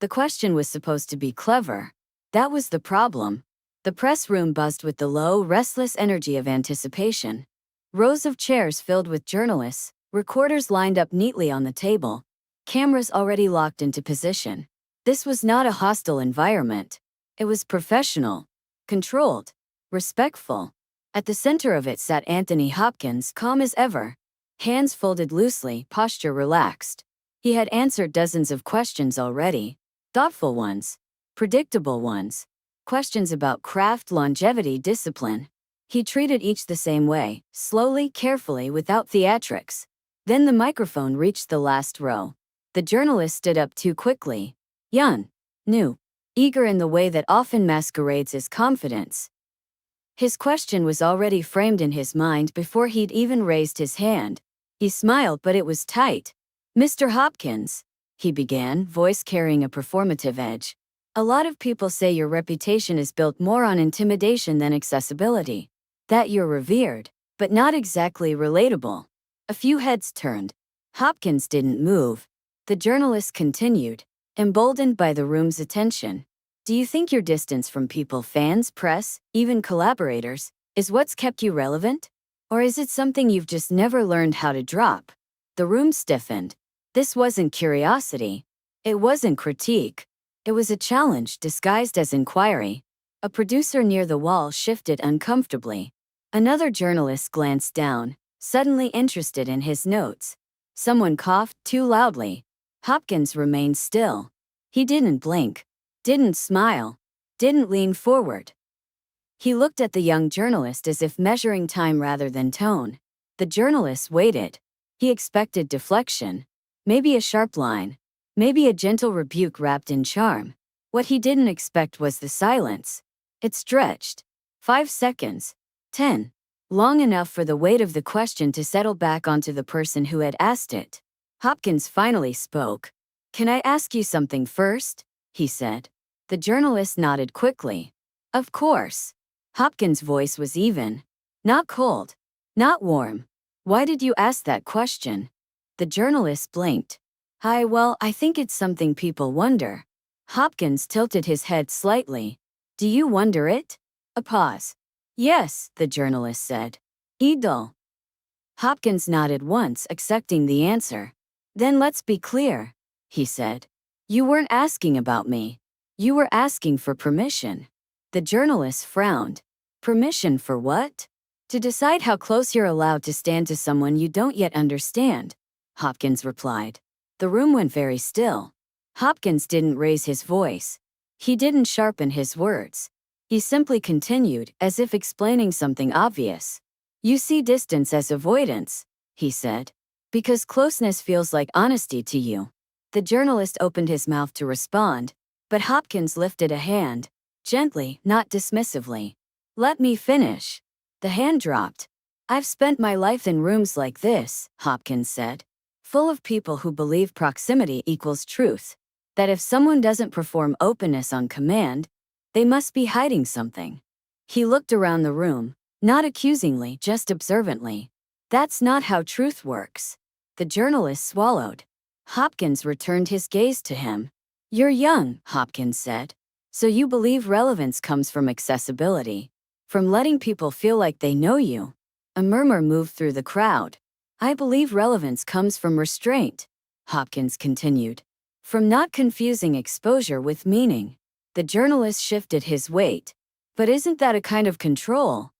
The question was supposed to be clever. That was the problem. The press room buzzed with the low, restless energy of anticipation. Rows of chairs filled with journalists, recorders lined up neatly on the table, cameras already locked into position. This was not a hostile environment. It was professional, controlled, respectful. At the center of it sat Anthony Hopkins, calm as ever, hands folded loosely, posture relaxed. He had answered dozens of questions already, thoughtful ones, predictable ones, questions about craft, longevity, discipline. He treated each the same way, slowly, carefully, without theatrics. Then the microphone reached the last row. The journalist stood up too quickly. Young, new, eager in the way that often masquerades as confidence. His question was already framed in his mind before he'd even raised his hand. He smiled, but it was tight. "Mr. Hopkins," he began, voice carrying a performative edge. "A lot of people say your reputation is built more on intimidation than accessibility. That you're revered, but not exactly relatable." A few heads turned. Hopkins didn't move. The journalist continued, emboldened by the room's attention. "Do you think your distance from people, fans, press, even collaborators, is what's kept you relevant? Or is it something you've just never learned how to drop?" The room stiffened. This wasn't curiosity. It wasn't critique. It was a challenge disguised as inquiry. A producer near the wall shifted uncomfortably. Another journalist glanced down, suddenly interested in his notes. Someone coughed too loudly. Hopkins remained still. He didn't blink, didn't smile, didn't lean forward. He looked at the young journalist as if measuring time rather than tone. The journalist waited. He expected deflection. Maybe a sharp line. Maybe a gentle rebuke wrapped in charm. What he didn't expect was the silence. It stretched. 5 seconds. 10. Long enough for the weight of the question to settle back onto the person who had asked it. Hopkins finally spoke. "Can I ask you something first?" he said. The journalist nodded quickly. "Of course." Hopkins' voice was even. Not cold. Not warm. "Why did you ask that question?" The journalist blinked. Well, I think it's something people wonder." Hopkins tilted his head slightly. "Do you wonder it?" A pause. "Yes," the journalist said. "Idol." Hopkins nodded once, accepting the answer. "Then let's be clear," he said. "You weren't asking about me. You were asking for permission." The journalist frowned. "Permission for what?" "To decide how close you're allowed to stand to someone you don't yet understand," Hopkins replied. The room went very still. Hopkins didn't raise his voice. He didn't sharpen his words. He simply continued, as if explaining something obvious. "You see distance as avoidance," he said, "because closeness feels like honesty to you." The journalist opened his mouth to respond, but Hopkins lifted a hand, gently, not dismissively. "Let me finish." The hand dropped. "I've spent my life in rooms like this," Hopkins said, "full of people who believe proximity equals truth, that if someone doesn't perform openness on command, they must be hiding something." He looked around the room, not accusingly, just observantly. "That's not how truth works." The journalist swallowed. Hopkins returned his gaze to him. "You're young," Hopkins said, "so you believe relevance comes from accessibility, from letting people feel like they know you." A murmur moved through the crowd. "I believe relevance comes from restraint," Hopkins continued, "from not confusing exposure with meaning." The journalist shifted his weight. "But isn't that a kind of control?"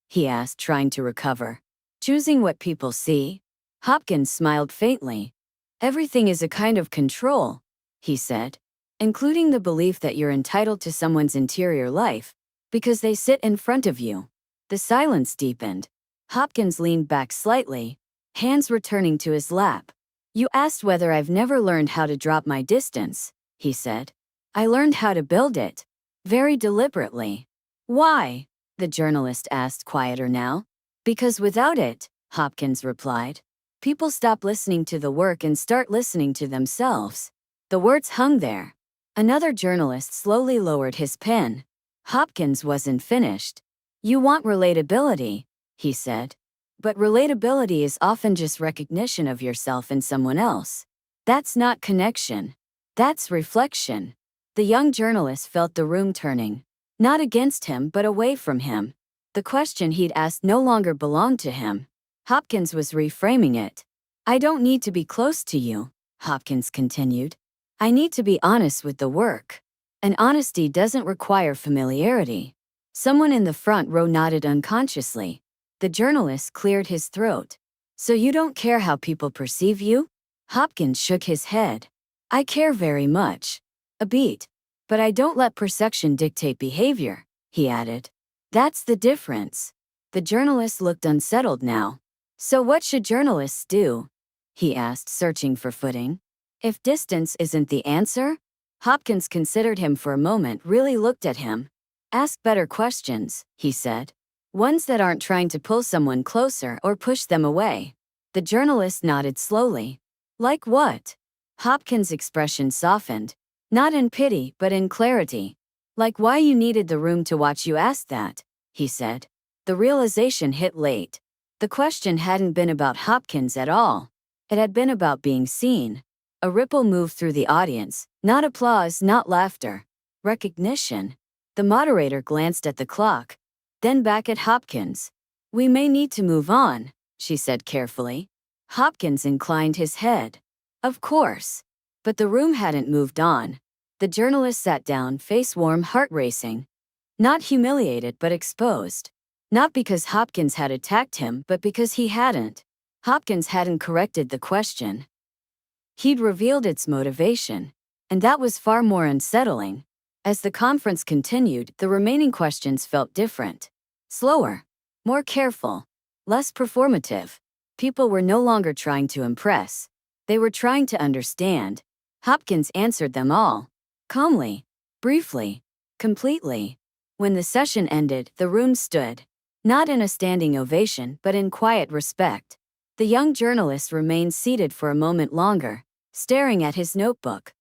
he asked, trying to recover. "Choosing what people see?" Hopkins smiled faintly. "Everything is a kind of control," he said, "including the belief that you're entitled to someone's interior life, because they sit in front of you." The silence deepened. Hopkins leaned back slightly, hands returning to his lap. "You asked whether I've never learned how to drop my distance," he said. "I learned how to build it. Very deliberately." "Why?" the journalist asked, quieter now. "Because without it," Hopkins replied, "people stop listening to the work and start listening to themselves." The words hung there. Another journalist slowly lowered his pen. Hopkins wasn't finished. "You want relatability," he said. "But relatability is often just recognition of yourself in someone else. That's not connection." That's reflection. The young journalist felt the room turning. Not against him but away from him. The question he'd asked no longer belonged to him. Hopkins was reframing it. I don't need to be close to you, Hopkins continued. I need to be honest with the work. And honesty doesn't require familiarity. Someone in the front row nodded unconsciously. The journalist cleared his throat. So you don't care how people perceive you? Hopkins shook his head. I care very much. A beat. But I don't let perception dictate behavior, he added. That's the difference. The journalist looked unsettled now. So what should journalists do? He asked, searching for footing. If distance isn't the answer? Hopkins considered him for a moment, really looked at him. Ask better questions, he said. Ones that aren't trying to pull someone closer or push them away. The journalist nodded slowly. Like what? Hopkins' expression softened. Not in pity, but in clarity. Like why you needed the room to watch you ask that, he said. The realization hit late. The question hadn't been about Hopkins at all. It had been about being seen. A ripple moved through the audience, not applause, not laughter. Recognition. The moderator glanced at the clock, then back at Hopkins. We may need to move on, she said carefully. Hopkins inclined his head. Of course. But the room hadn't moved on. The journalist sat down, face warm, heart racing. Not humiliated but exposed. Not because Hopkins had attacked him, but because he hadn't. Hopkins hadn't corrected the question. He'd revealed its motivation. And that was far more unsettling. As the conference continued, the remaining questions felt different. Slower. More careful. Less performative. People were no longer trying to impress. They were trying to understand. Hopkins answered them all. Calmly. Briefly. Completely. When the session ended, the room stood. Not in a standing ovation, but in quiet respect. The young journalist remained seated for a moment longer, staring at his notebook.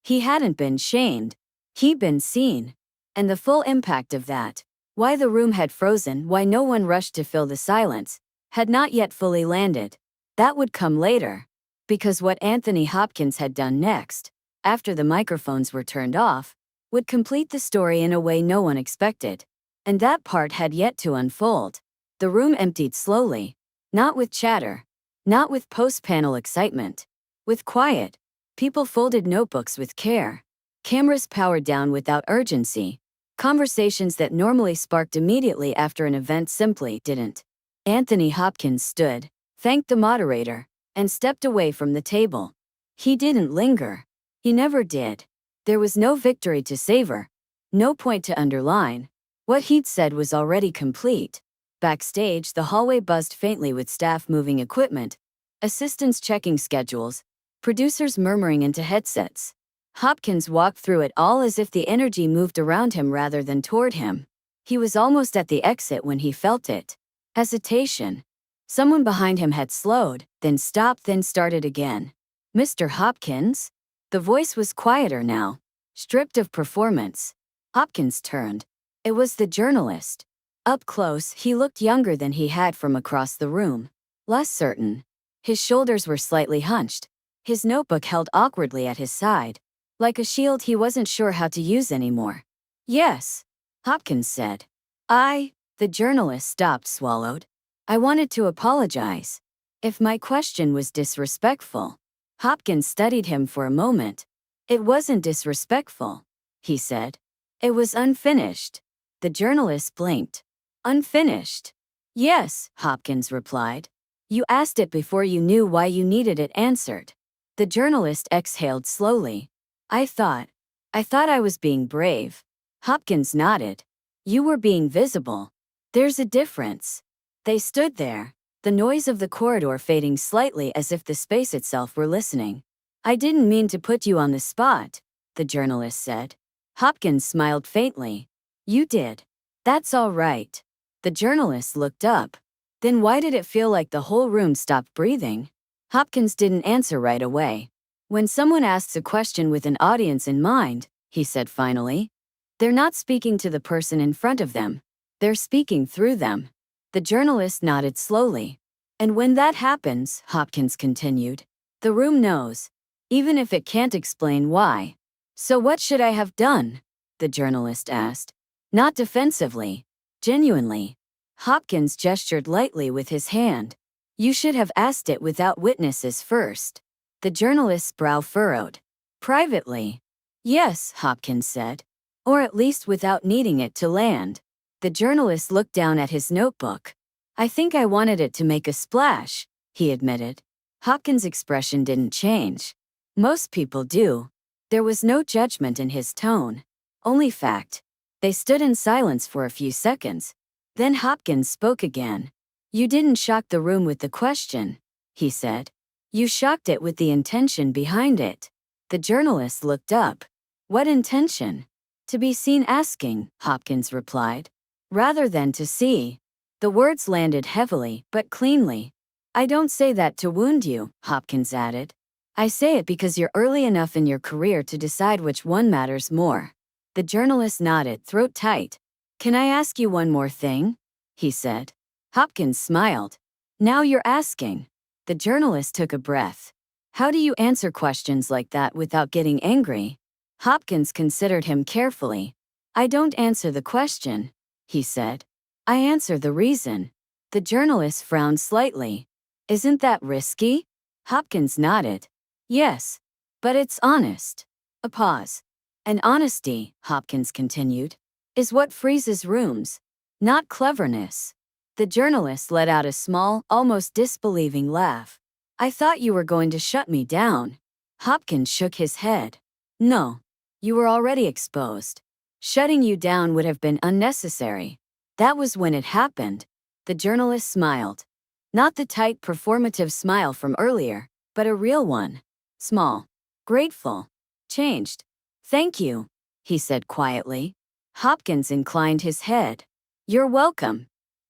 He hadn't been shamed. He'd been seen. And the full impact of that, why the room had frozen, why no one rushed to fill the silence, had not yet fully landed. That would come later. Because what Anthony Hopkins had done next, after the microphones were turned off, would complete the story in a way no one expected. And that part had yet to unfold. The room emptied slowly. Not with chatter. Not with post-panel excitement. With quiet. People folded notebooks with care. Cameras powered down without urgency. Conversations that normally sparked immediately after an event simply didn't. Anthony Hopkins stood, thanked the moderator, and stepped away from the table. He didn't linger. He never did. There was no victory to savor. No point to underline. What he'd said was already complete. Backstage, the hallway buzzed faintly with staff moving equipment, assistants checking schedules, producers murmuring into headsets. Hopkins walked through it all as if the energy moved around him rather than toward him. He was almost at the exit when he felt it. Hesitation. Someone behind him had slowed, then stopped, then started again. Mr. Hopkins? The voice was quieter now, stripped of performance. Hopkins turned. It was the journalist. Up close, he looked younger than he had from across the room. Less certain. His shoulders were slightly hunched. His notebook held awkwardly at his side. Like a shield he wasn't sure how to use anymore. Yes, Hopkins said. The journalist stopped, swallowed. I wanted to apologize. If my question was disrespectful. Hopkins studied him for a moment. It wasn't disrespectful, he said. It was unfinished. The journalist blinked. Unfinished? Yes, Hopkins replied. You asked it before you knew why you needed it answered. The journalist exhaled slowly. I thought I was being brave. Hopkins nodded. You were being visible. There's a difference. They stood there, the noise of the corridor fading slightly as if the space itself were listening. I didn't mean to put you on the spot, the journalist said. Hopkins smiled faintly. You did. That's all right. The journalist looked up. Then why did it feel like the whole room stopped breathing? Hopkins didn't answer right away. When someone asks a question with an audience in mind, he said finally, they're not speaking to the person in front of them. They're speaking through them. The journalist nodded slowly. And when that happens, Hopkins continued, the room knows. even if it can't explain why. So what should I have done? The journalist asked. Not defensively. Genuinely. Hopkins gestured lightly with his hand. You should have asked it without witnesses first. The journalist's brow furrowed. Privately. Yes, Hopkins said. Or at least without needing it to land. The journalist looked down at his notebook. I think I wanted it to make a splash, he admitted. Hopkins' expression didn't change. Most people do. There was no judgment in his tone. Only fact. They stood in silence for a few seconds. Then Hopkins spoke again. You didn't shock the room with the question, he said. You shocked it with the intention behind it. The journalist looked up. What intention? To be seen asking, Hopkins replied. Rather than to see. The words landed heavily, but cleanly. I don't say that to wound you, Hopkins added. I say it because you're early enough in your career to decide which one matters more. The journalist nodded, throat tight. Can I ask you one more thing? He said. Hopkins smiled. Now you're asking. The journalist took a breath. How do you answer questions like that without getting angry? Hopkins considered him carefully. I don't answer the question, he said. I answer the reason. The journalist frowned slightly. Isn't that risky? Hopkins nodded. Yes. But it's honest. A pause. And honesty, Hopkins continued, is what freezes rooms, not cleverness. The journalist let out a small, almost disbelieving laugh. I thought you were going to shut me down. Hopkins shook his head. No. You were already exposed. Shutting you down would have been unnecessary. That was when it happened. The journalist smiled. Not the tight, performative smile from earlier, but a real one. Small. Grateful. Changed. Thank you, he said quietly. Hopkins inclined his head. You're welcome.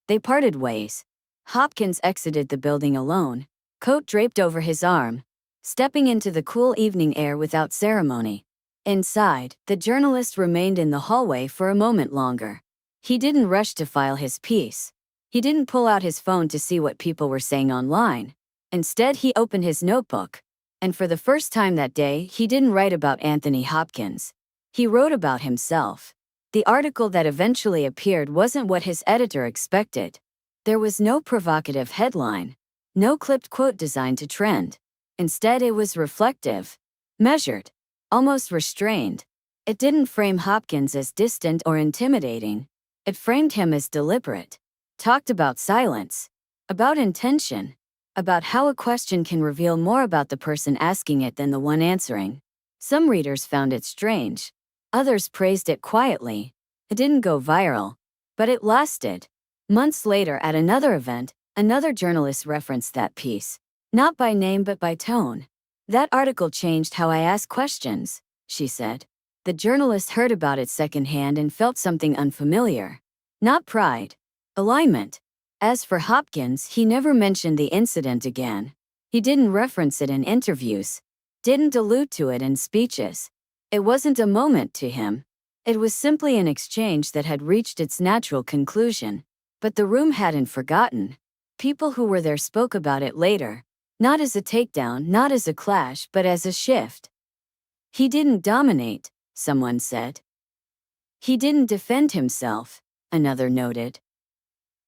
They parted ways. Hopkins exited the building alone, coat draped over his arm, stepping into the cool evening air without ceremony. Inside, the journalist remained in the hallway for a moment longer. He didn't rush to file his piece. He didn't pull out his phone to see what people were saying online. Instead, he opened his notebook. And for the first time that day, he didn't write about Anthony Hopkins. He wrote about himself. The article that eventually appeared wasn't what his editor expected. There was no provocative headline, no clipped quote designed to trend. Instead, it was reflective, measured, almost restrained. It didn't frame Hopkins as distant or intimidating. It framed him as deliberate. Talked about silence, about intention, about how a question can reveal more about the person asking it than the one answering. Some readers found it strange. Others praised it quietly. It didn't go viral, but it lasted. Months later at another event, another journalist referenced that piece. Not by name but by tone. That article changed how I ask questions, she said. The journalist heard about it secondhand and felt something unfamiliar. Not pride. Alignment. As for Hopkins, he never mentioned the incident again. He didn't reference it in interviews. Didn't allude to it in speeches. It wasn't a moment to him. It was simply an exchange that had reached its natural conclusion. But the room hadn't forgotten. People who were there spoke about it later. Not as a takedown, not as a clash, but as a shift. He didn't dominate, someone said. He didn't defend himself, another noted.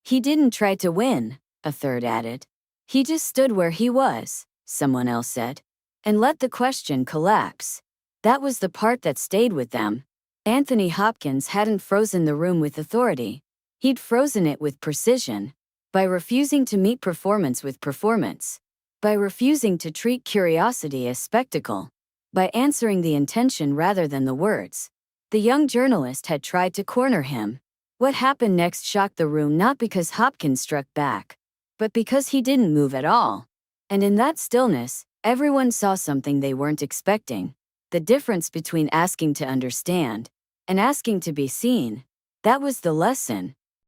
He didn't try to win, a third added. He just stood where he was, someone else said, and let the question collapse. That was the part that stayed with them. Anthony Hopkins hadn't frozen the room with authority. He'd frozen it with precision. By refusing to meet performance with performance. By refusing to treat curiosity as spectacle. By answering the intention rather than the words. The young journalist had tried to corner him. What happened next shocked the room not because Hopkins struck back, but because he didn't move at all. And in that stillness, everyone saw something they weren't expecting. The difference between asking to understand and asking to be seen. That was the lesson.